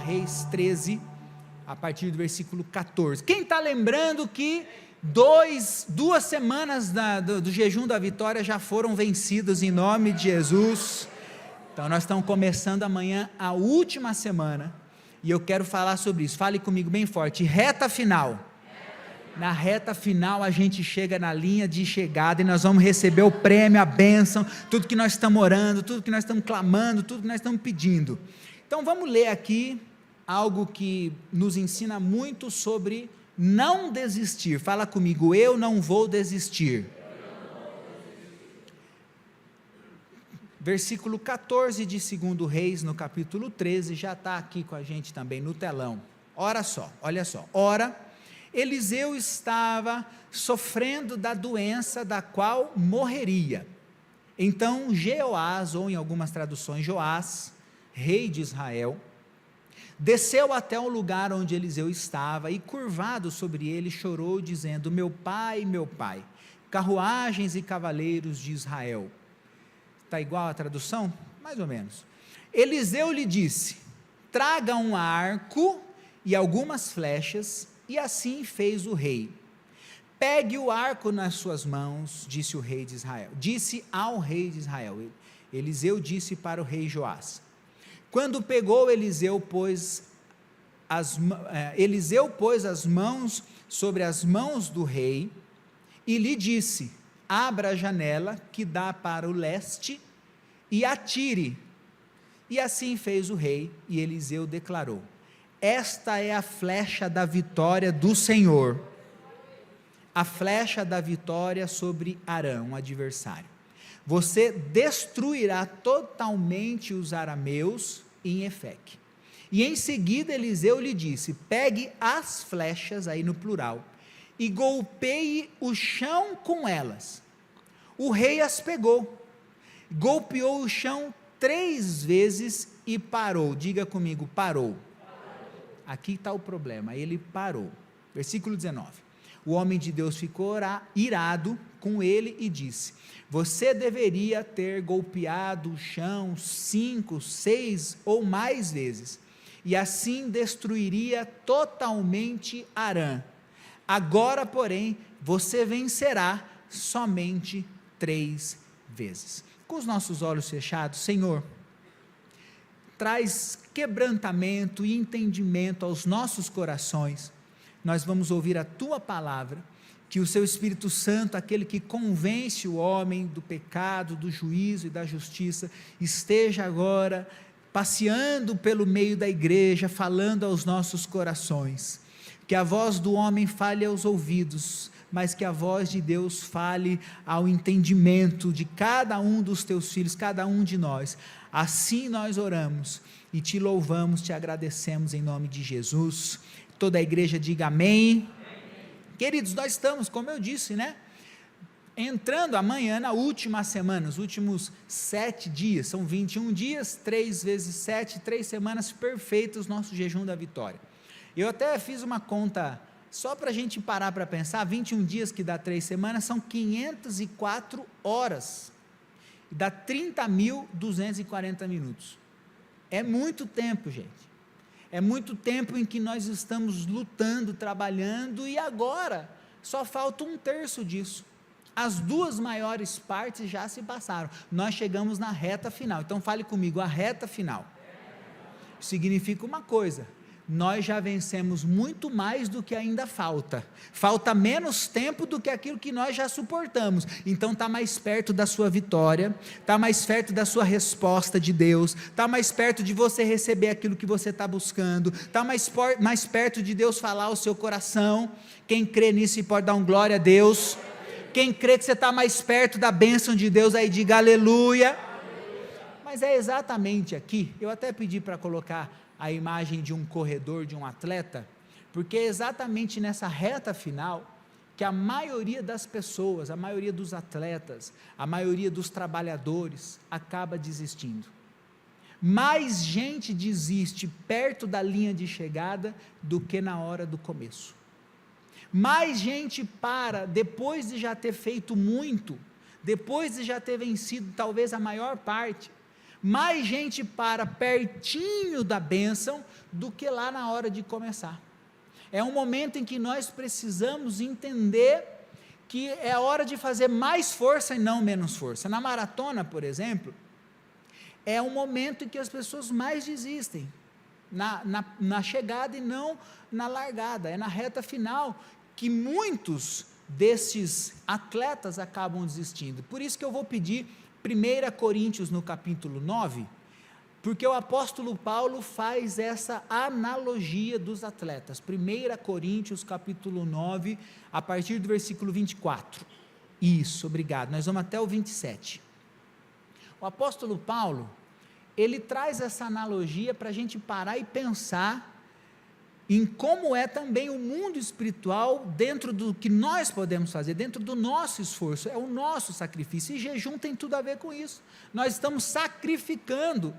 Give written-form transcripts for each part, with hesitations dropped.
Reis 13, a partir do versículo 14. Quem está lembrando que duas semanas do jejum da vitória já foram vencidas em nome de Jesus? Então nós estamos começando amanhã a última semana, e eu quero falar sobre isso. Fale comigo bem forte: reta final. Na reta final a gente chega na linha de chegada e nós vamos receber o prêmio, a bênção, tudo que nós estamos orando, tudo que nós estamos clamando, tudo que nós estamos pedindo. Então vamos ler aqui algo que nos ensina muito sobre não desistir. Fala comigo: eu não vou desistir. Versículo 14 de 2 Reis, no capítulo 13, já está aqui com a gente também no telão. Olha só. Ora, Eliseu estava sofrendo da doença da qual morreria. Então Jeoás, ou em algumas traduções Joás, rei de Israel, desceu até o lugar onde Eliseu estava e, curvado sobre ele, chorou, dizendo: meu pai, carruagens e cavaleiros de Israel. Está igual a tradução? Mais ou menos. Eliseu lhe disse: traga um arco e algumas flechas. E assim fez o rei. Pegue o arco nas suas mãos, disse ao rei de Israel. Eliseu disse para o rei Joás. Quando pegou, Eliseu pôs as mãos sobre as mãos do rei e lhe disse: abra a janela que dá para o leste e atire. E assim fez o rei, e Eliseu declarou: esta é a flecha da vitória do Senhor, a flecha da vitória sobre Arã, um adversário. Você destruirá totalmente os arameus em Efeque. E em seguida Eliseu lhe disse: pegue as flechas, aí no plural, e golpeie o chão com elas. O rei as pegou, golpeou o chão 3 vezes e parou. Diga comigo: parou. Aqui está o problema, ele parou. Versículo 19, o homem de Deus ficou irado com ele e disse: você deveria ter golpeado o chão 5, 6 ou mais vezes, e assim destruiria totalmente Arã. Agora, porém, você vencerá somente 3 vezes. Com os nossos olhos fechados, Senhor, traz quebrantamento e entendimento aos nossos corações. Nós vamos ouvir a Tua palavra, que o Seu Espírito Santo, aquele que convence o homem do pecado, do juízo e da justiça, esteja agora passeando pelo meio da igreja, falando aos nossos corações. Que a voz do homem fale aos ouvidos, mas que a voz de Deus fale ao entendimento de cada um dos Teus filhos, cada um de nós. Assim nós oramos e Te louvamos, Te agradecemos em nome de Jesus. Toda a igreja diga amém. Queridos, nós estamos, como eu disse, entrando amanhã na última semana, os últimos 7 dias, são 21 dias, 3 vezes 7, 3 semanas perfeitas, nosso jejum da vitória. Eu até fiz uma conta, só para a gente parar para pensar, 21 dias que dá 3 semanas, são 504 horas, dá 30.240 minutos, é muito tempo, gente, é muito tempo em que nós estamos lutando, trabalhando, e agora, só falta 1/3 disso, as 2 maiores partes já se passaram, nós chegamos na reta final. Então fale comigo: a reta final, significa uma coisa: nós já vencemos muito mais do que ainda falta menos tempo do que aquilo que nós já suportamos, então está mais perto da sua vitória, está mais perto da sua resposta de Deus, está mais perto de você receber aquilo que você está buscando, está mais perto de Deus falar ao seu coração. Quem crê nisso e pode dar um glória a Deus? Quem crê que você está mais perto da bênção de Deus, aí diga aleluia. Mas é exatamente aqui, eu até pedi para colocar a imagem de um corredor, de um atleta, porque é exatamente nessa reta final que a maioria das pessoas, a maioria dos atletas, a maioria dos trabalhadores acaba desistindo. Mais gente desiste perto da linha de chegada do que na hora do começo. Mais gente para depois de já ter feito muito, depois de já ter vencido talvez a maior parte, mais gente para pertinho da bênção do que lá na hora de começar. É um momento em que nós precisamos entender que é a hora de fazer mais força e não menos força. Na maratona, por exemplo, é um momento em que as pessoas mais desistem, na chegada e não na largada, é na reta final que muitos desses atletas acabam desistindo. Por isso que eu vou pedir 1 Coríntios no capítulo 9, porque o apóstolo Paulo faz essa analogia dos atletas. 1 Coríntios capítulo 9, a partir do versículo 24. Isso, obrigado, nós vamos até o 27. O apóstolo Paulo, ele traz essa analogia para a gente parar e pensar em como é também o mundo espiritual dentro do que nós podemos fazer, dentro do nosso esforço, é o nosso sacrifício, e jejum tem tudo a ver com isso. Nós estamos sacrificando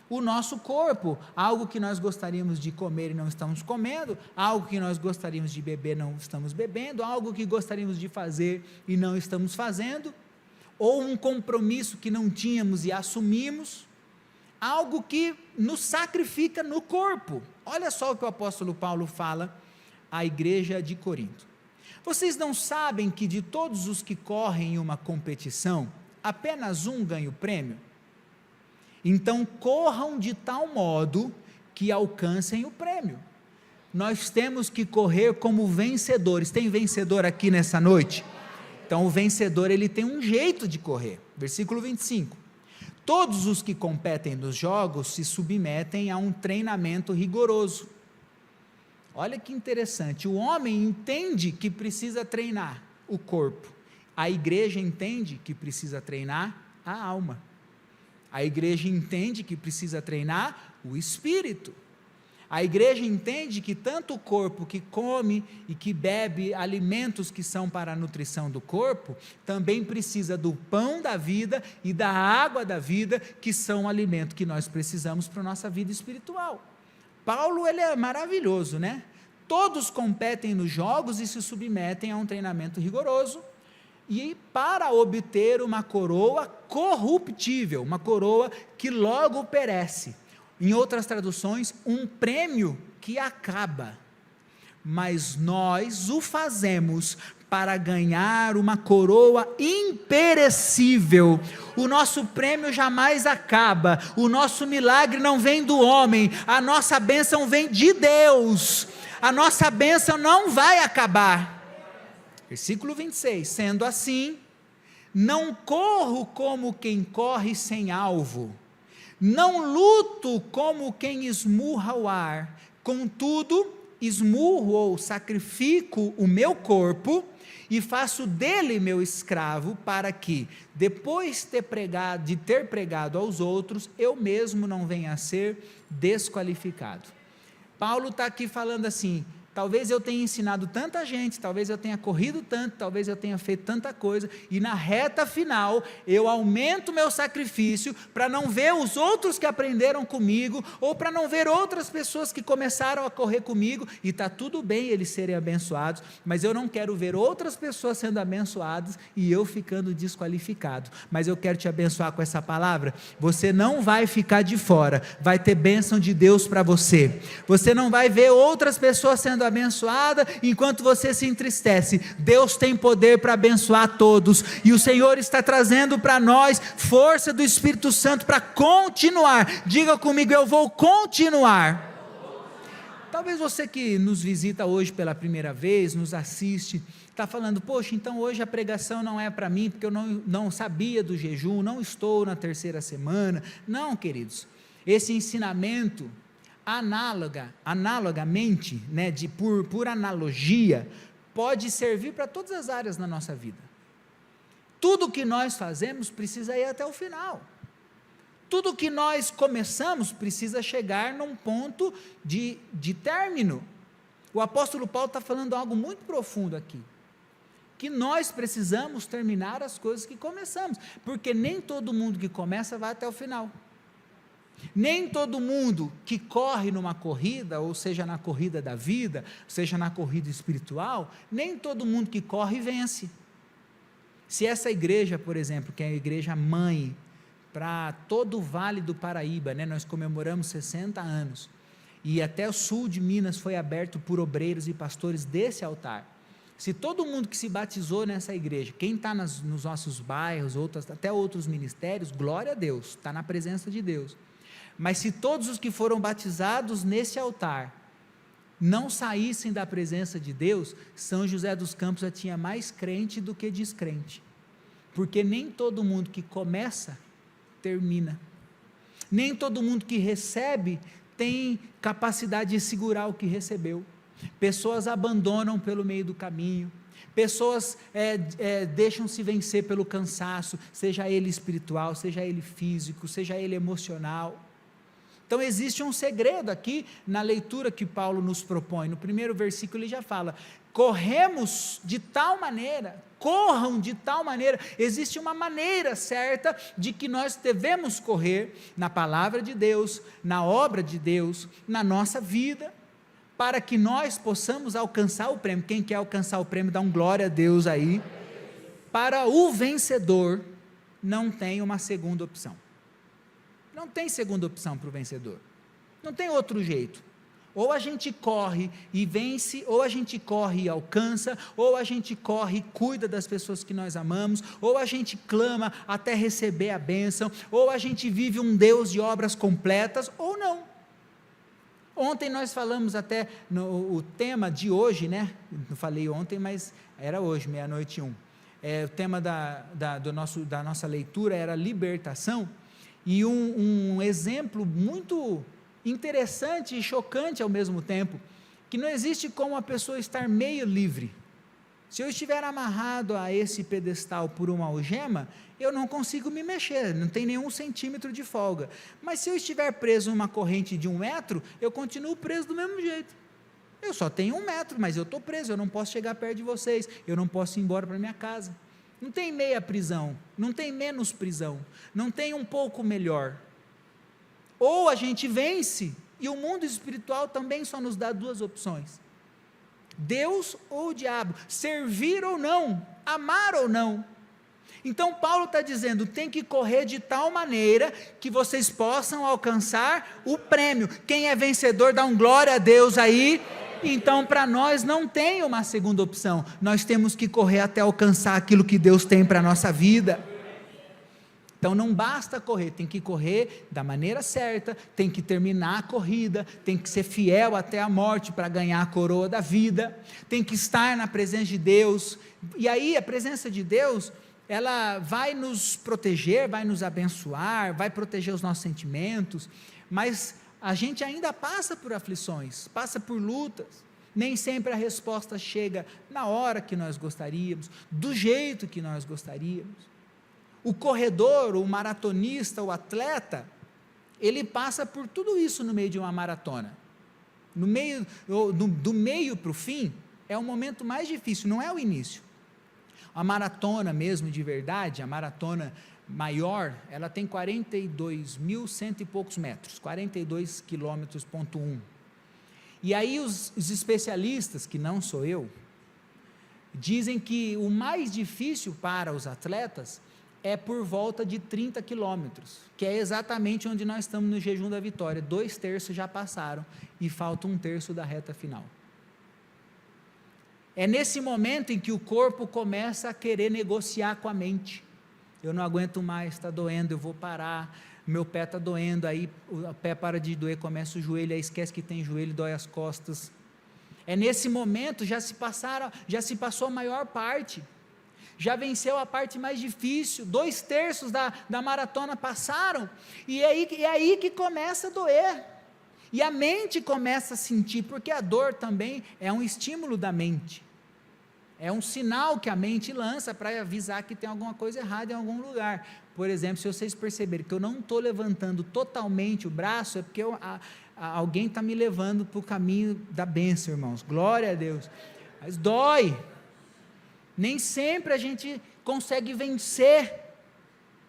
o nosso corpo, algo que nós gostaríamos de comer e não estamos comendo, algo que nós gostaríamos de beber não estamos bebendo, algo que gostaríamos de fazer e não estamos fazendo, ou um compromisso que não tínhamos e assumimos, algo que nos sacrifica no corpo. Olha só o que o apóstolo Paulo fala à igreja de Corinto: vocês não sabem que de todos os que correm em uma competição, apenas um ganha o prêmio? Então corram de tal modo que alcancem o prêmio. Nós temos que correr como vencedores. Tem vencedor aqui nessa noite? Então o vencedor, ele tem um jeito de correr. Versículo 25: todos os que competem nos jogos se submetem a um treinamento rigoroso. Olha que interessante, o homem entende que precisa treinar o corpo, a igreja entende que precisa treinar a alma, a igreja entende que precisa treinar o espírito, a igreja entende que tanto o corpo que come e que bebe alimentos que são para a nutrição do corpo, também precisa do pão da vida e da água da vida, que são o alimento que nós precisamos para a nossa vida espiritual. Paulo, ele é maravilhoso, né? Todos competem nos jogos e se submetem a um treinamento rigoroso, e para obter uma coroa corruptível, uma coroa que logo perece. Em outras traduções, um prêmio que acaba, mas nós o fazemos para ganhar uma coroa imperecível. O nosso prêmio jamais acaba, o nosso milagre não vem do homem, a nossa bênção vem de Deus, a nossa bênção não vai acabar. Versículo 26, sendo assim, não corro como quem corre sem alvo, não luto como quem esmurra o ar, contudo, esmurro ou sacrifico o meu corpo e faço dele meu escravo, para que, depois de ter pregado aos outros, eu mesmo não venha a ser desqualificado. Paulo está aqui falando assim: talvez eu tenha ensinado tanta gente, talvez eu tenha corrido tanto, talvez eu tenha feito tanta coisa, e na reta final, eu aumento meu sacrifício, para não ver os outros que aprenderam comigo, ou para não ver outras pessoas que começaram a correr comigo, e está tudo bem eles serem abençoados, mas eu não quero ver outras pessoas sendo abençoadas, e eu ficando desqualificado. Mas eu quero te abençoar com essa palavra: você não vai ficar de fora, vai ter bênção de Deus para você, você não vai ver outras pessoas sendo abençoada enquanto você se entristece. Deus tem poder para abençoar todos, e o Senhor está trazendo para nós força do Espírito Santo para continuar. Diga comigo: eu vou continuar. Talvez você que nos visita hoje pela primeira vez, nos assiste, está falando: poxa, então hoje a pregação não é para mim, porque eu não sabia do jejum, não estou na terceira semana. Não, queridos, esse ensinamento analogamente, né, por analogia, pode servir para todas as áreas na nossa vida. Tudo que nós fazemos precisa ir até o final. Tudo que nós começamos precisa chegar num ponto de término. O apóstolo Paulo está falando algo muito profundo aqui, que nós precisamos terminar as coisas que começamos, porque nem todo mundo que começa vai até o final. Nem todo mundo que corre numa corrida, ou seja na corrida da vida, seja na corrida espiritual, nem todo mundo que corre vence. Se essa igreja, por exemplo, que é a igreja mãe, para todo o Vale do Paraíba, né? Nós comemoramos 60 anos, e até o sul de Minas foi aberto por obreiros e pastores desse altar. Se todo mundo que se batizou nessa igreja, quem está nos nossos bairros, até outros ministérios, glória a Deus, está na presença de Deus. Mas se todos os que foram batizados nesse altar não saíssem da presença de Deus, São José dos Campos já tinha mais crente do que descrente, porque nem todo mundo que começa, termina, nem todo mundo que recebe, tem capacidade de segurar o que recebeu. Pessoas abandonam pelo meio do caminho, pessoas deixam-se vencer pelo cansaço, seja ele espiritual, seja ele físico, seja ele emocional. Então existe um segredo aqui na leitura que Paulo nos propõe. No primeiro versículo ele já fala: corremos de tal maneira, corram de tal maneira. Existe uma maneira certa de que nós devemos correr na palavra de Deus, na obra de Deus, na nossa vida, para que nós possamos alcançar o prêmio. Quem quer alcançar o prêmio, dá um glória a Deus aí. Para o vencedor, não tem uma segunda opção. Não tem segunda opção para o vencedor, não tem outro jeito. Ou a gente corre e vence, ou a gente corre e alcança, ou a gente corre e cuida das pessoas que nós amamos, ou a gente clama até receber a bênção, ou a gente vive um Deus de obras completas, ou não. Ontem nós falamos até, o tema de hoje, né? Não falei ontem, mas era hoje, 00:01. O tema da nossa leitura era libertação. E um exemplo muito interessante e chocante ao mesmo tempo, que não existe como a pessoa estar meio livre. Se eu estiver amarrado a esse pedestal por uma algema, eu não consigo me mexer, não tem nenhum centímetro de folga. Mas se eu estiver preso em uma corrente de 1 metro, eu continuo preso do mesmo jeito. Eu só tenho 1 metro, mas eu estou preso, eu não posso chegar perto de vocês, eu não posso ir embora para minha casa. Não tem meia prisão, não tem menos prisão, não tem um pouco melhor. Ou a gente vence, e o mundo espiritual também só nos dá 2 opções: Deus ou o diabo, servir ou não, amar ou não. Então Paulo está dizendo, tem que correr de tal maneira que vocês possam alcançar o prêmio. Quem é vencedor, dá um glória a Deus aí. Então para nós não tem uma segunda opção, nós temos que correr até alcançar aquilo que Deus tem para a nossa vida. Então não basta correr, tem que correr da maneira certa, tem que terminar a corrida, tem que ser fiel até a morte para ganhar a coroa da vida, tem que estar na presença de Deus, e aí a presença de Deus, ela vai nos proteger, vai nos abençoar, vai proteger os nossos sentimentos, mas a gente ainda passa por aflições, passa por lutas, nem sempre a resposta chega na hora que nós gostaríamos, do jeito que nós gostaríamos. O corredor, o maratonista, o atleta, ele passa por tudo isso no meio de uma maratona. Do meio para o fim, é o momento mais difícil, não é o início. A maratona mesmo de verdade, a maratona maior, ela tem 42.100 e poucos metros, 42 km,1. E aí os especialistas, que não sou eu, dizem que o mais difícil para os atletas é por volta de 30 quilômetros, que é exatamente onde nós estamos no jejum da vitória. 2/3 já passaram e falta 1/3 da reta final. É nesse momento em que o corpo começa a querer negociar com a mente. Eu não aguento mais, está doendo, eu vou parar, meu pé está doendo, aí o pé para de doer, começa o joelho, aí esquece que tem joelho, dói as costas. É nesse momento, já se passou a maior parte, já venceu a parte mais difícil, 2/3 da maratona passaram, e é aí que começa a doer, e a mente começa a sentir, porque a dor também é um estímulo da mente, é um sinal que a mente lança para avisar que tem alguma coisa errada em algum lugar. Por exemplo, se vocês perceberem que eu não estou levantando totalmente o braço, é porque alguém está me levando para o caminho da bênção, irmãos, glória a Deus, mas dói, nem sempre a gente consegue vencer,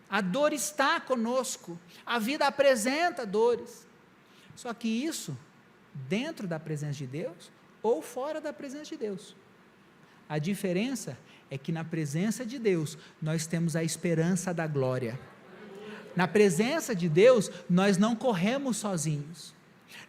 a dor está conosco, a vida apresenta dores, só que isso, dentro da presença de Deus, ou fora da presença de Deus. A diferença é que na presença de Deus, nós temos a esperança da glória. Na presença de Deus, nós não corremos sozinhos.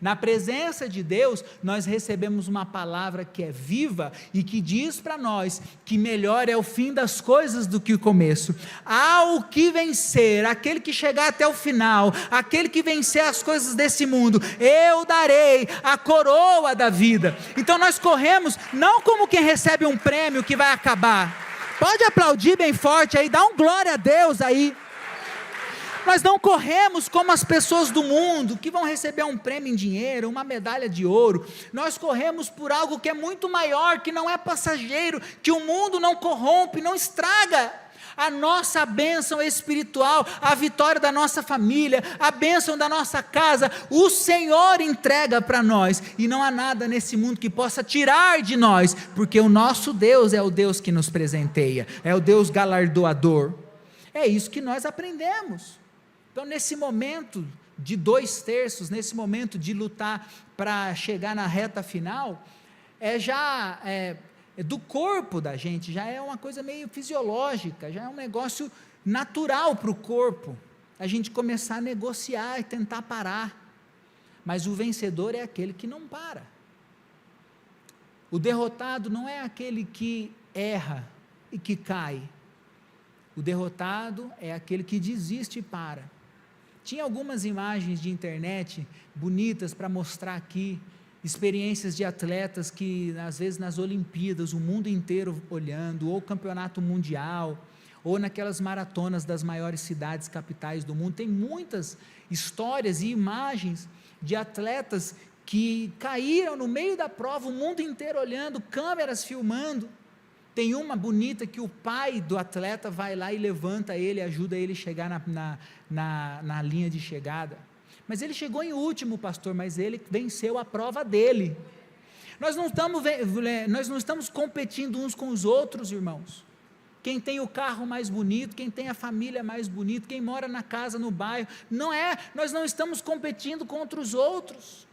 Na presença de Deus, nós recebemos uma palavra que é viva e que diz para nós que melhor é o fim das coisas do que o começo. Ao que vencer, aquele que chegar até o final, aquele que vencer as coisas desse mundo, eu darei a coroa da vida. Então nós corremos não como quem recebe um prêmio que vai acabar. Pode aplaudir bem forte aí, dá um glória a Deus aí. Nós não corremos como as pessoas do mundo, que vão receber um prêmio em dinheiro, uma medalha de ouro. Nós corremos por algo que é muito maior, que não é passageiro, que o mundo não corrompe, não estraga. A nossa bênção espiritual, a vitória da nossa família, a bênção da nossa casa, o Senhor entrega para nós, e não há nada nesse mundo que possa tirar de nós, porque o nosso Deus é o Deus que nos presenteia, é o Deus galardoador. É isso que nós aprendemos. Então, nesse momento de 2/3, nesse momento de lutar para chegar na reta final, do corpo da gente, já é uma coisa meio fisiológica, já é um negócio natural para o corpo, a gente começar a negociar e tentar parar, mas o vencedor é aquele que não para. O derrotado não é aquele que erra e que cai, o derrotado é aquele que desiste e para. Tinha algumas imagens de internet bonitas para mostrar aqui, experiências de atletas que às vezes nas Olimpíadas, o mundo inteiro olhando, ou campeonato mundial, ou naquelas maratonas das maiores cidades capitais do mundo, tem muitas histórias e imagens de atletas que caíram no meio da prova, o mundo inteiro olhando, câmeras filmando. Tem uma bonita que o pai do atleta vai lá e levanta ele, ajuda ele a chegar na linha de chegada. Mas ele chegou em último, pastor, mas ele venceu a prova dele. Nós não estamos competindo uns com os outros, irmãos. Quem tem o carro mais bonito, quem tem a família mais bonita, quem mora na casa, no bairro, nós não estamos competindo contra os outros.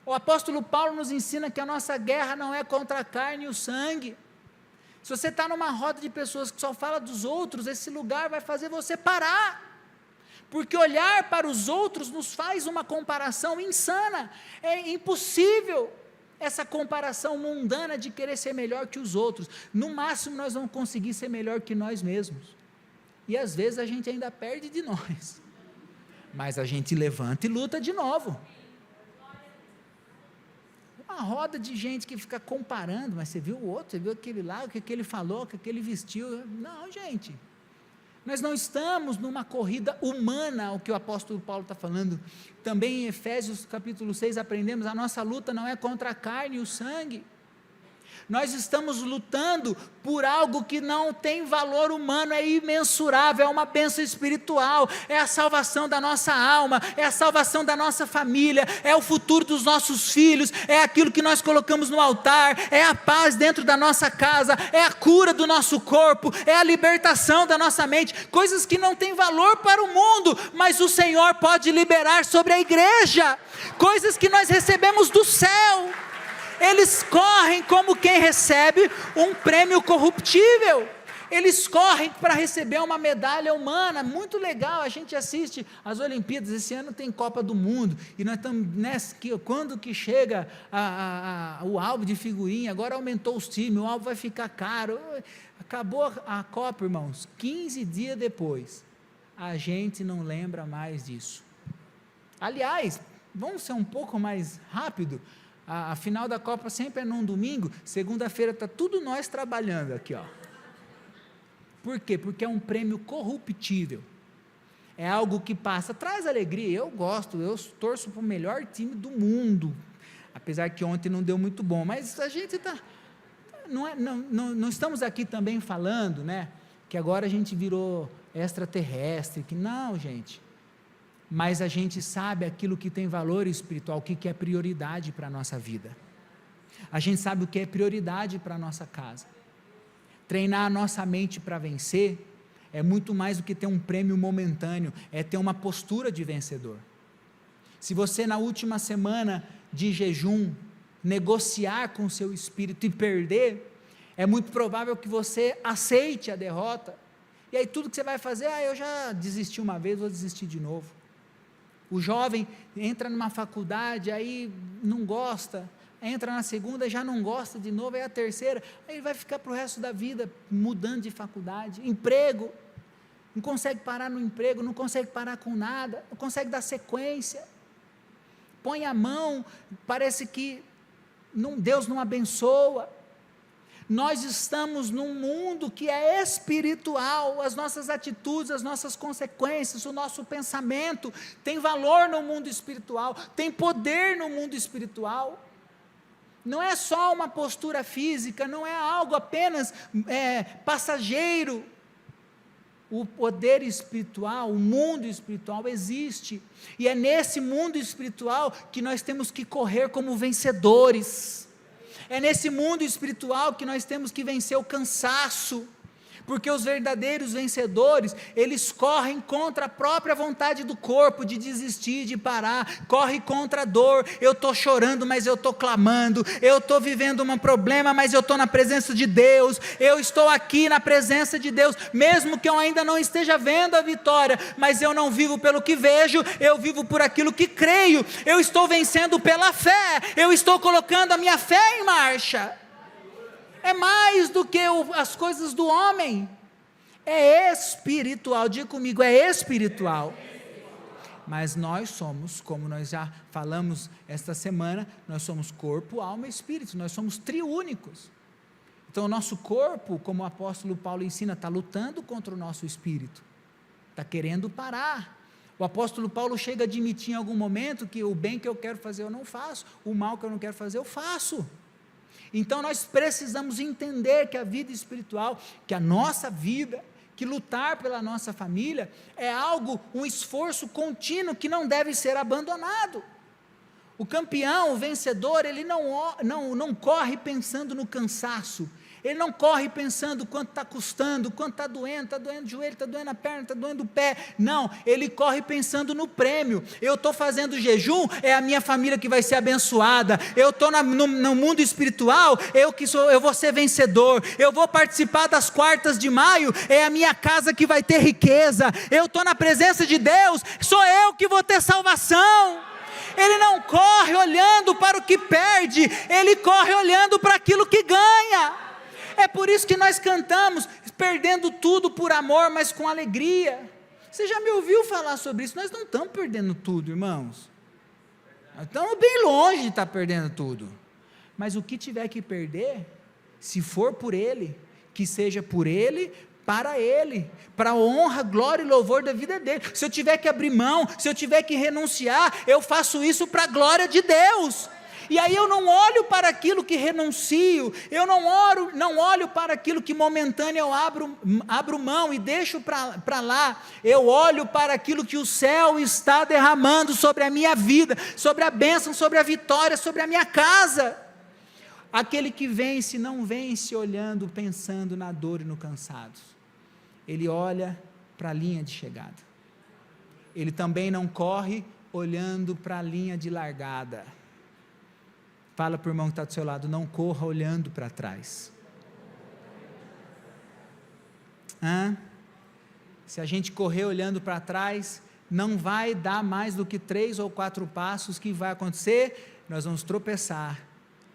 O apóstolo Paulo nos ensina que a nossa guerra não é contra a carne e o sangue. Se você está numa roda de pessoas que só fala dos outros, esse lugar vai fazer você parar, porque olhar para os outros nos faz uma comparação insana, é impossível essa comparação mundana de querer ser melhor que os outros, no máximo nós vamos conseguir ser melhor que nós mesmos, e às vezes a gente ainda perde de nós, mas a gente levanta e luta de novo. Uma roda de gente que fica comparando, mas você viu o outro, você viu aquele lá, o que ele falou, o que ele vestiu. Não, gente, nós não estamos numa corrida humana, o que o apóstolo Paulo está falando. Também em Efésios capítulo 6 aprendemos, a nossa luta não é contra a carne e o sangue, nós estamos lutando por algo que não tem valor humano, é imensurável, é uma bênção espiritual, é a salvação da nossa alma, é a salvação da nossa família, é o futuro dos nossos filhos, é aquilo que nós colocamos no altar, é a paz dentro da nossa casa, é a cura do nosso corpo, é a libertação da nossa mente, coisas que não têm valor para o mundo, mas o Senhor pode liberar sobre a igreja, coisas que nós recebemos do céu. Eles correm como quem recebe um prêmio corruptível, eles correm para receber uma medalha humana, muito legal, a gente assiste as Olimpíadas, esse ano tem Copa do Mundo, e nós estamos, quando que chega o álbum de figurinha, agora aumentou os times, o álbum vai ficar caro, acabou a Copa, irmãos, 15 dias depois, a gente não lembra mais disso. Aliás, vamos ser um pouco mais rápido, a final da Copa sempre é num domingo, segunda-feira está tudo nós trabalhando aqui, ó. Por quê? Porque é um prêmio corruptível, é algo que passa, traz alegria, eu gosto, eu torço para o melhor time do mundo, apesar que ontem não deu muito bom, mas a gente está, não estamos aqui também falando, né, que agora a gente virou extraterrestre, que não, gente, mas a gente sabe aquilo que tem valor espiritual, o que é prioridade para a nossa vida, a gente sabe o que é prioridade para a nossa casa. Treinar a nossa mente para vencer, é muito mais do que ter um prêmio momentâneo, é ter uma postura de vencedor. Se você na última semana de jejum, negociar com o seu espírito e perder, é muito provável que você aceite a derrota, E aí tudo que você vai fazer, eu já desisti uma vez, vou desistir de novo. O jovem entra numa faculdade, aí não gosta, entra na segunda e já não gosta de novo, aí a terceira, aí ele vai ficar para o resto da vida mudando de faculdade. Emprego, não consegue parar no emprego, não consegue parar com nada, não consegue dar sequência, põe a mão, parece que Deus não abençoa. Nós estamos num mundo que é espiritual, as nossas atitudes, as nossas consequências, o nosso pensamento tem valor no mundo espiritual, tem poder no mundo espiritual. Não é só uma postura física, não é algo apenas passageiro. O poder espiritual, o mundo espiritual existe, e é nesse mundo espiritual que nós temos que correr como vencedores. É nesse mundo espiritual que nós temos que vencer o cansaço, porque os verdadeiros vencedores, eles correm contra a própria vontade do corpo, de desistir, de parar, corre contra a dor. Eu estou chorando, mas eu estou clamando, eu estou vivendo um problema, mas eu estou na presença de Deus, eu estou aqui na presença de Deus, mesmo que eu ainda não esteja vendo a vitória, mas eu não vivo pelo que vejo, eu vivo por aquilo que creio, eu estou vencendo pela fé, eu estou colocando a minha fé em marcha. É mais do que as coisas do homem, é espiritual, diga comigo, é espiritual. Mas nós somos, como nós já falamos esta semana, nós somos corpo, alma e espírito, nós somos triúnicos. Então o nosso corpo, como o apóstolo Paulo ensina, está lutando contra o nosso espírito, está querendo parar. O apóstolo Paulo chega a admitir em algum momento que o bem que eu quero fazer eu não faço, o mal que eu não quero fazer eu faço. Então nós precisamos entender que a vida espiritual, que a nossa vida, que lutar pela nossa família, é algo, um esforço contínuo que não deve ser abandonado. O campeão, o vencedor, ele não corre pensando no cansaço, ele não corre pensando quanto está custando, quanto está doendo o joelho, está doendo a perna, está doendo o pé, não, ele corre pensando no prêmio. Eu estou fazendo jejum, é a minha família que vai ser abençoada, eu estou no mundo espiritual, eu vou ser vencedor, eu vou participar das quartas de maio, é a minha casa que vai ter riqueza, eu estou na presença de Deus, sou eu que vou ter salvação. Ele não corre olhando para o que perde, ele corre olhando para aquilo que ganha. É por isso que nós cantamos, perdendo tudo por amor, mas com alegria. Você já me ouviu falar sobre isso? Nós não estamos perdendo tudo, irmãos. Nós estamos bem longe de estar perdendo tudo. Mas o que tiver que perder, se for por Ele, que seja por Ele, para a honra, glória e louvor da vida dele. Se eu tiver que abrir mão, se eu tiver que renunciar, eu faço isso para a glória de Deus. E aí eu não olho para aquilo que renuncio, eu não olho para aquilo que momentâneo eu abro mão e deixo para lá, eu olho para aquilo que o céu está derramando sobre a minha vida, sobre a bênção, sobre a vitória, sobre a minha casa. Aquele que vence, não vence olhando, pensando na dor e no cansado, ele olha para a linha de chegada, ele também não corre olhando para a linha de largada. Fala para o irmão que está do seu lado, não corra olhando para trás. Se a gente correr olhando para trás, não vai dar mais do que 3 ou 4 passos. Que vai acontecer? Nós vamos tropeçar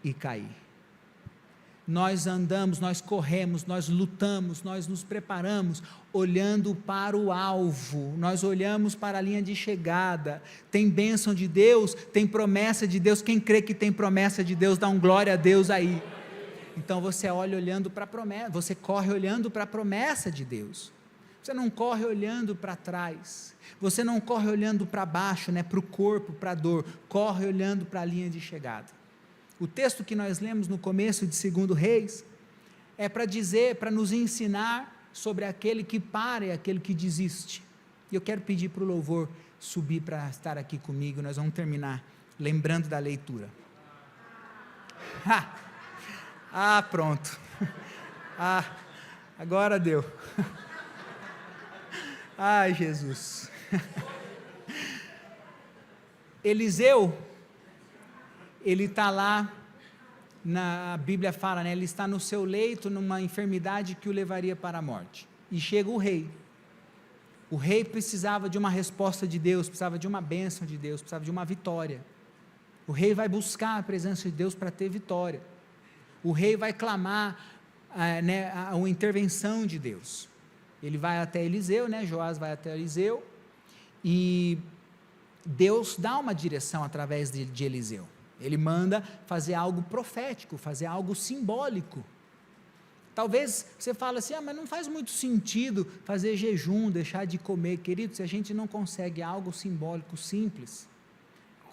e cair. Nós andamos, nós corremos, nós lutamos, nós nos preparamos, olhando para o alvo, nós olhamos para a linha de chegada. Tem bênção de Deus, tem promessa de Deus. Quem crê que tem promessa de Deus, dá um glória a Deus aí. Então você olha olhando para a promessa, você corre olhando para a promessa de Deus, você não corre olhando para trás, você não corre olhando para baixo, para o corpo, para a dor, corre olhando para a linha de chegada. O texto que nós lemos no começo de 2 Reis, é para nos ensinar sobre aquele que para e aquele que desiste. E eu quero pedir para o louvor subir para estar aqui comigo, nós vamos terminar lembrando da leitura. Pronto, agora deu. Ai, Jesus. Eliseu, ele está lá, a Bíblia fala, ele está no seu leito, numa enfermidade que o levaria para a morte, e chega o rei. O rei precisava de uma resposta de Deus, precisava de uma bênção de Deus, precisava de uma vitória. O rei vai buscar a presença de Deus para ter vitória. O rei vai clamar a intervenção de Deus. Ele vai até Eliseu, Joás vai até Eliseu, e Deus dá uma direção através de Eliseu. Ele manda fazer algo profético, fazer algo simbólico. Talvez você fale assim, mas não faz muito sentido fazer jejum, deixar de comer. Querido, se a gente não consegue algo simbólico simples,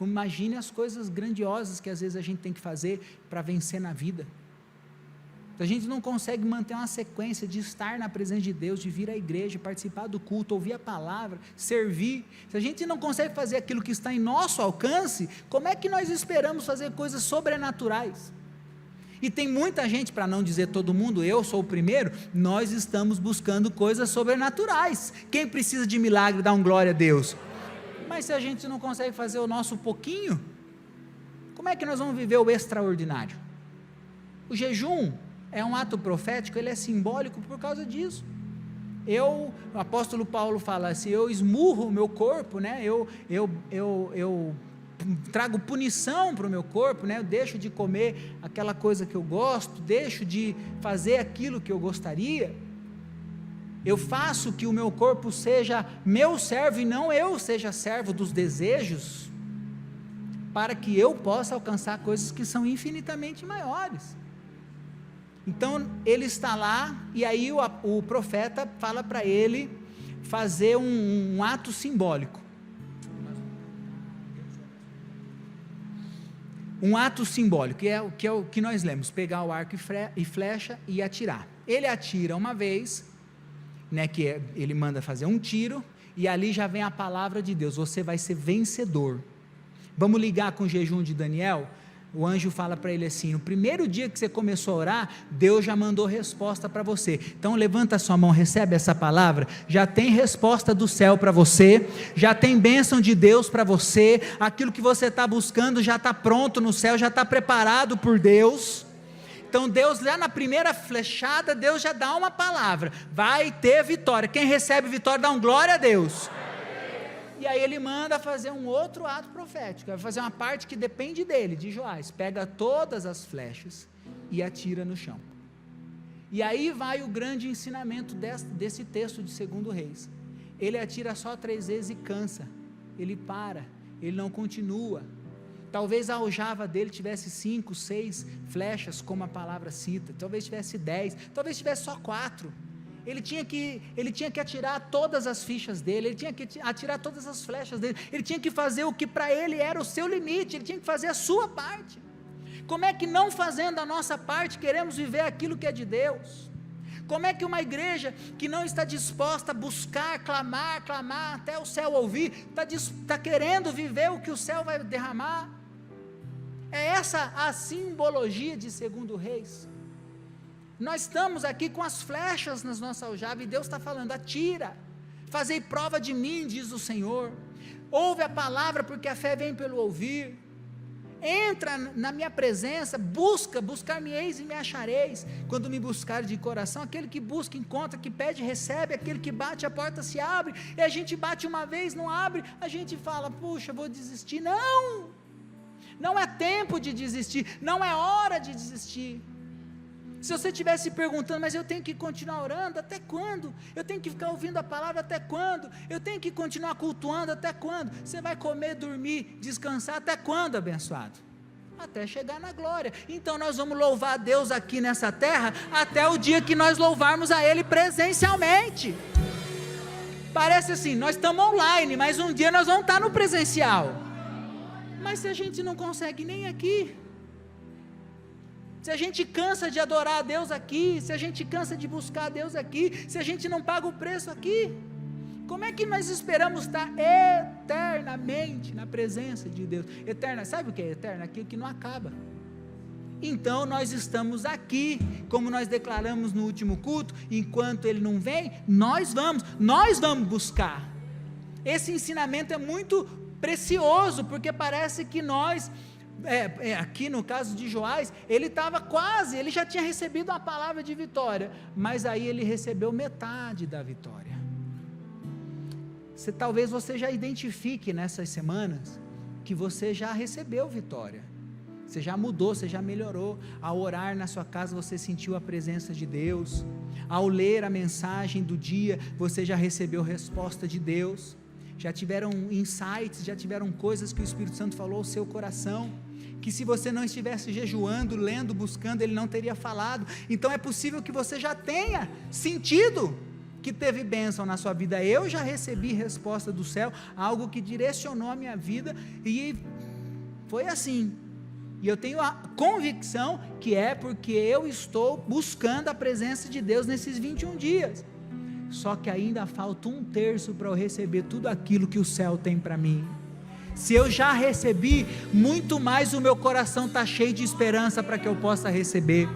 imagine as coisas grandiosas que às vezes a gente tem que fazer para vencer na vida. Se a gente não consegue manter uma sequência de estar na presença de Deus, de vir à igreja, participar do culto, ouvir a palavra, servir, se a gente não consegue fazer aquilo que está em nosso alcance, como é que nós esperamos fazer coisas sobrenaturais? E tem muita gente, para não dizer todo mundo, eu sou o primeiro, nós estamos buscando coisas sobrenaturais. Quem precisa de milagre, dá um glória a Deus. Mas se a gente não consegue fazer o nosso pouquinho, como é que nós vamos viver o extraordinário? O jejum é um ato profético, ele é simbólico por causa disso. O apóstolo Paulo fala assim, eu esmurro o meu corpo, eu trago punição para o meu corpo, eu deixo de comer aquela coisa que eu gosto, deixo de fazer aquilo que eu gostaria, eu faço que o meu corpo seja meu servo e não eu seja servo dos desejos, para que eu possa alcançar coisas que são infinitamente maiores. Então ele está lá, e aí o profeta fala para ele fazer um ato simbólico. Um ato simbólico, que é o que nós lemos, pegar o arco e flecha e atirar. Ele atira uma vez, ele manda fazer um tiro, e ali já vem a palavra de Deus, você vai ser vencedor. Vamos ligar com o jejum de Daniel? O anjo fala para ele assim, no primeiro dia que você começou a orar, Deus já mandou resposta para você. Então levanta a sua mão, recebe essa palavra, já tem resposta do céu para você, já tem bênção de Deus para você, aquilo que você está buscando já está pronto no céu, já está preparado por Deus. Então Deus, lá na primeira flechada, Deus já dá uma palavra, vai ter vitória. Quem recebe vitória dá um glória a Deus. E aí ele manda fazer um outro ato profético, vai fazer uma parte que depende dele, de Joás, pega todas as flechas e atira no chão. E aí vai o grande ensinamento desse texto de 2 Reis, ele atira só 3 vezes e cansa, ele para, ele não continua. Talvez a aljava dele tivesse 5, 6 flechas, como a palavra cita, talvez tivesse 10, talvez tivesse só 4, ele tinha que atirar todas as fichas dele, ele tinha que atirar todas as flechas dele, ele tinha que fazer o que para ele era o seu limite, ele tinha que fazer a sua parte. Como é que não fazendo a nossa parte, queremos viver aquilo que é de Deus? Como é que uma igreja que não está disposta a buscar, clamar até o céu ouvir, está querendo viver o que o céu vai derramar? É essa a simbologia de 2 Reis. Nós estamos aqui com as flechas nas nossas aljavas, e Deus está falando, atira, fazei prova de mim, diz o Senhor, ouve a palavra, porque a fé vem pelo ouvir, entra na minha presença, buscar-me-eis e me achareis, quando me buscar de coração. Aquele que busca, encontra, que pede, recebe, aquele que bate, a porta se abre, e a gente bate uma vez, não abre, a gente fala, puxa, vou desistir. Não é tempo de desistir, não é hora de desistir. Se você estivesse se perguntando, mas eu tenho que continuar orando, até quando? Eu tenho que ficar ouvindo a palavra, até quando? Eu tenho que continuar cultuando, até quando? Você vai comer, dormir, descansar, até quando, abençoado? Até chegar na glória. Então nós vamos louvar a Deus aqui nessa terra, até o dia que nós louvarmos a Ele presencialmente. Parece assim, nós estamos online, mas um dia nós vamos estar no presencial. Mas se a gente não consegue nem aqui, se a gente cansa de adorar a Deus aqui, se a gente cansa de buscar a Deus aqui, se a gente não paga o preço aqui, como é que nós esperamos estar eternamente na presença de Deus? Eterna, sabe o que é eterna? Aquilo que não acaba. Então nós estamos aqui, como nós declaramos no último culto, enquanto Ele não vem, nós vamos buscar. Esse ensinamento é muito precioso, porque parece que nós aqui no caso de Joás, ele estava quase, ele já tinha recebido a palavra de vitória, mas aí ele recebeu metade da vitória. Talvez você já identifique nessas semanas, que você já recebeu vitória, você já mudou, você já melhorou. Ao orar na sua casa, você sentiu a presença de Deus. Ao ler a mensagem do dia, você já recebeu resposta de Deus. Já tiveram insights, já tiveram coisas que o Espírito Santo falou ao seu coração, que se você não estivesse jejuando, lendo, buscando, Ele não teria falado. Então é possível que você já tenha sentido que teve bênção na sua vida. Eu já recebi resposta do céu, algo que direcionou a minha vida, e foi assim. E eu tenho a convicção que é porque eu estou buscando a presença de Deus nesses 21 dias. Só que ainda falta 1/3 para eu receber tudo aquilo que o céu tem para mim. Se eu já recebi, muito mais o meu coração está cheio de esperança para que eu possa receber.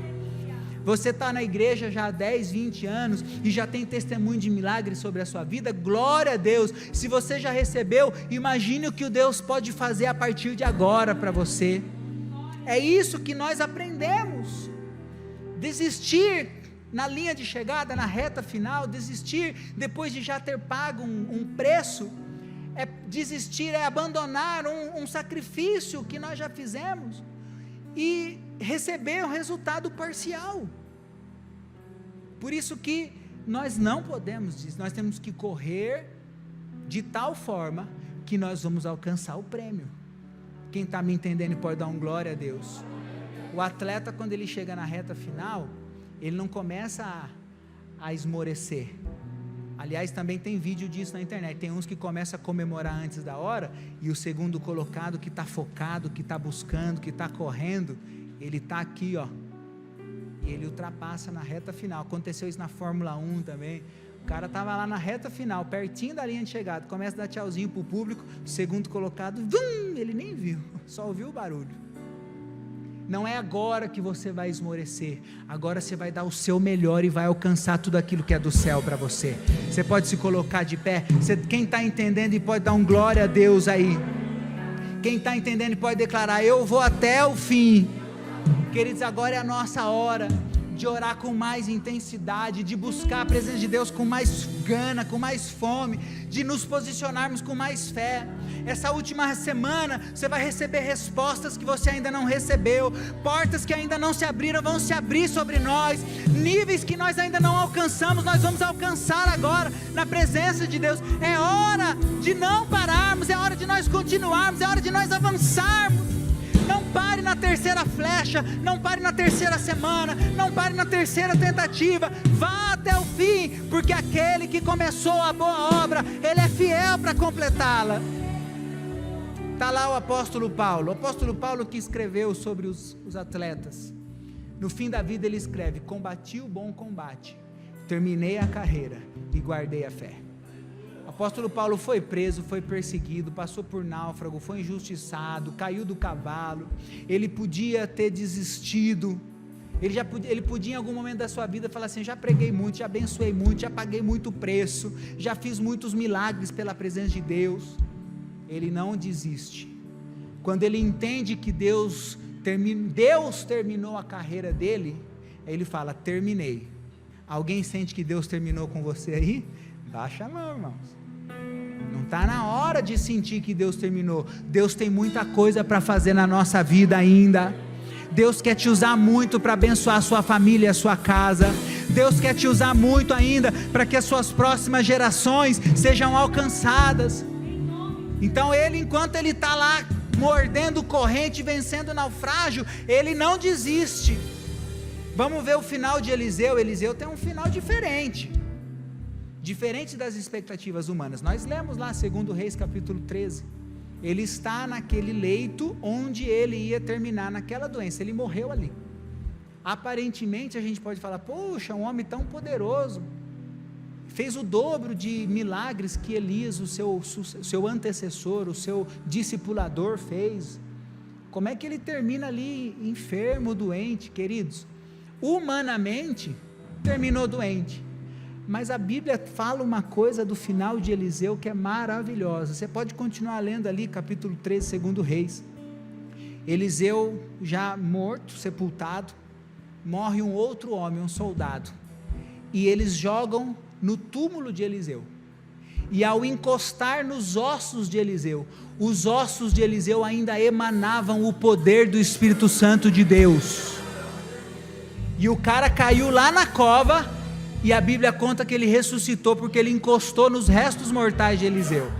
Você está na igreja já há 10, 20 anos e já tem testemunho de milagres sobre a sua vida, glória a Deus. Se você já recebeu, imagine o que o Deus pode fazer a partir de agora para você. É isso que nós aprendemos. Desistir na linha de chegada, na reta final, desistir depois de já ter pago um preço, desistir é abandonar um sacrifício que nós já fizemos e receber o resultado parcial. Por isso que nós não podemos dizer, nós temos que correr de tal forma que nós vamos alcançar o prêmio. Quem está me entendendo pode dar um glória a Deus. O atleta, quando ele chega na reta final, ele não começa a esmorecer. Aliás, também tem vídeo disso na internet, tem uns que começam a comemorar antes da hora, e o segundo colocado que está focado, que está buscando, que está correndo, ele está aqui, e ele ultrapassa na reta final. Aconteceu isso na Fórmula 1 também. O cara estava lá na reta final, pertinho da linha de chegada, começa a dar tchauzinho para o público, o segundo colocado, ele nem viu, só ouviu o barulho. Não é agora que você vai esmorecer, agora você vai dar o seu melhor e vai alcançar tudo aquilo que é do céu para você. Você pode se colocar de pé, quem está entendendo e pode dar um glória a Deus aí, quem está entendendo e pode declarar, eu vou até o fim. Queridos, agora é a nossa hora de orar com mais intensidade, de buscar a presença de Deus com mais gana, com mais fome, de nos posicionarmos com mais fé. Essa última semana você vai receber respostas que você ainda não recebeu, portas que ainda não se abriram vão se abrir sobre nós, níveis que nós ainda não alcançamos, nós vamos alcançar agora na presença de Deus. É hora de não pararmos, é hora de nós continuarmos, é hora de nós avançarmos. Não pare na terceira flecha, não pare na terceira semana, não pare na terceira tentativa, vá até o fim, porque aquele que começou a boa obra, Ele é fiel para completá-la. Está lá o apóstolo Paulo que escreveu sobre os atletas. No fim da vida ele escreve, combati o bom combate, terminei a carreira e guardei a fé. O apóstolo Paulo foi preso, foi perseguido, passou por náufrago, foi injustiçado, caiu do cavalo, ele podia ter desistido, ele podia em algum momento da sua vida falar assim, já preguei muito, já abençoei muito, já paguei muito preço, já fiz muitos milagres pela presença de Deus. Ele não desiste. Quando ele entende que Deus terminou a carreira dele, ele fala, terminei. Alguém sente que Deus terminou com você aí? Baixa a mão, irmãos. Não está na hora de sentir que Deus terminou. Deus tem muita coisa para fazer na nossa vida ainda. Deus quer te usar muito para abençoar a sua família e a sua casa. Deus quer te usar muito ainda para que as suas próximas gerações sejam alcançadas. Então ele, enquanto ele está lá mordendo corrente, vencendo o naufrágio, ele não desiste. Vamos ver o final de Eliseu. Eliseu tem um final diferente das expectativas humanas. Nós lemos lá 2 Reis capítulo 13, ele está naquele leito onde ele ia terminar naquela doença, ele morreu ali. Aparentemente a gente pode falar, poxa, um homem tão poderoso, fez o dobro de milagres que Elias, o seu antecessor, o seu discipulador fez, como é que ele termina ali enfermo, doente? Queridos, humanamente terminou doente, mas a Bíblia fala uma coisa do final de Eliseu que é maravilhosa. Você pode continuar lendo ali capítulo 13, 2 Reis, Eliseu já morto, sepultado, morre um outro homem, um soldado, e eles jogam no túmulo de Eliseu, e ao encostar nos ossos de Eliseu, os ossos de Eliseu ainda emanavam o poder do Espírito Santo de Deus, e o cara caiu lá na cova, e a Bíblia conta que ele ressuscitou, porque ele encostou nos restos mortais de Eliseu.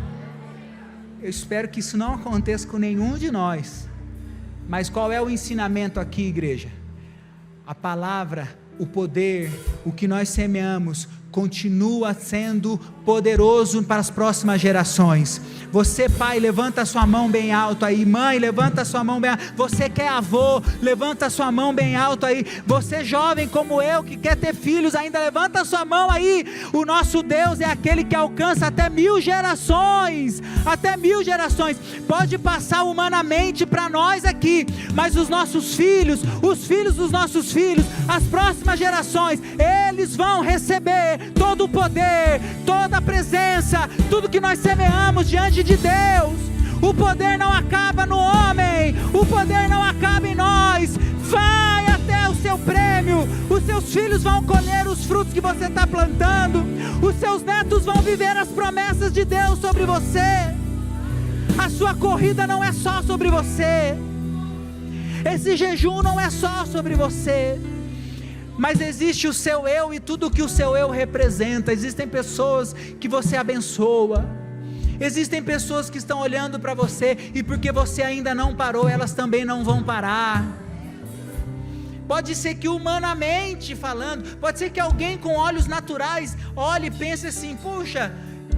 Eu espero que isso não aconteça com nenhum de nós, mas qual é o ensinamento aqui, igreja? A palavra, o poder, o que nós semeamos, continua sendo poderoso para as próximas gerações. Você, pai, levanta a sua mão bem alto aí. Mãe, levanta a sua mão bem alto. Você que é avô, levanta a sua mão bem alto aí. Você jovem como eu, que quer ter filhos ainda, levanta a sua mão aí. O nosso Deus é aquele que alcança até 1000 gerações, até 1000 gerações, pode passar humanamente para nós aqui, mas os nossos filhos, os filhos dos nossos filhos, as próximas gerações, eles vão receber todo o poder, toda a presença, tudo que nós semeamos diante de Deus. O poder não acaba no homem, o poder não acaba em nós. Vai até o seu prêmio, os seus filhos vão colher os frutos que você está plantando, os seus netos vão viver as promessas de Deus sobre você. A sua corrida não é só sobre você, esse jejum não é só sobre você, mas existe o seu eu e tudo que o seu eu representa. Existem pessoas que você abençoa, existem pessoas que estão olhando para você, e porque você ainda não parou, elas também não vão parar. Pode ser que humanamente falando, pode ser que alguém com olhos naturais olhe e pense assim: puxa,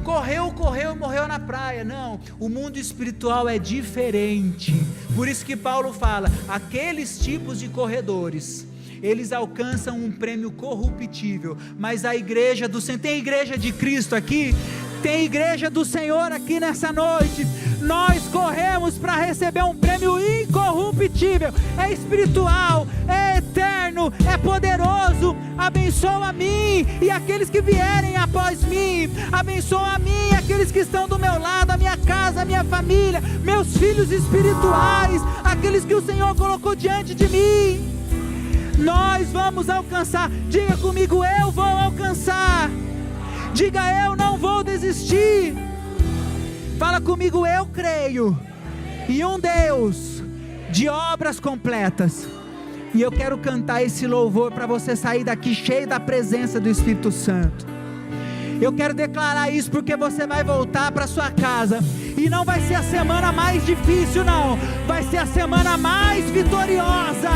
correu e morreu na praia. Não, o mundo espiritual é diferente. Por isso que Paulo fala, aqueles tipos de corredores, eles alcançam um prêmio corruptível, mas a igreja do Senhor, tem igreja de Cristo aqui? Tem igreja do Senhor aqui nessa noite? Nós corremos para receber um prêmio incorruptível, é espiritual, é eterno, é poderoso. Abençoa a mim e aqueles que vierem após mim, abençoa a mim e aqueles que estão do meu lado, a minha casa, a minha família, meus filhos espirituais, aqueles que o Senhor colocou diante de mim. Nós vamos alcançar. Diga comigo: eu vou alcançar. Diga: eu não vou desistir. Fala comigo: eu creio em um Deus de obras completas. E eu quero cantar esse louvor para você sair daqui cheio da presença do Espírito Santo. Eu quero declarar isso porque você vai voltar para sua casa, e não vai ser a semana mais difícil, não, vai ser a semana mais vitoriosa.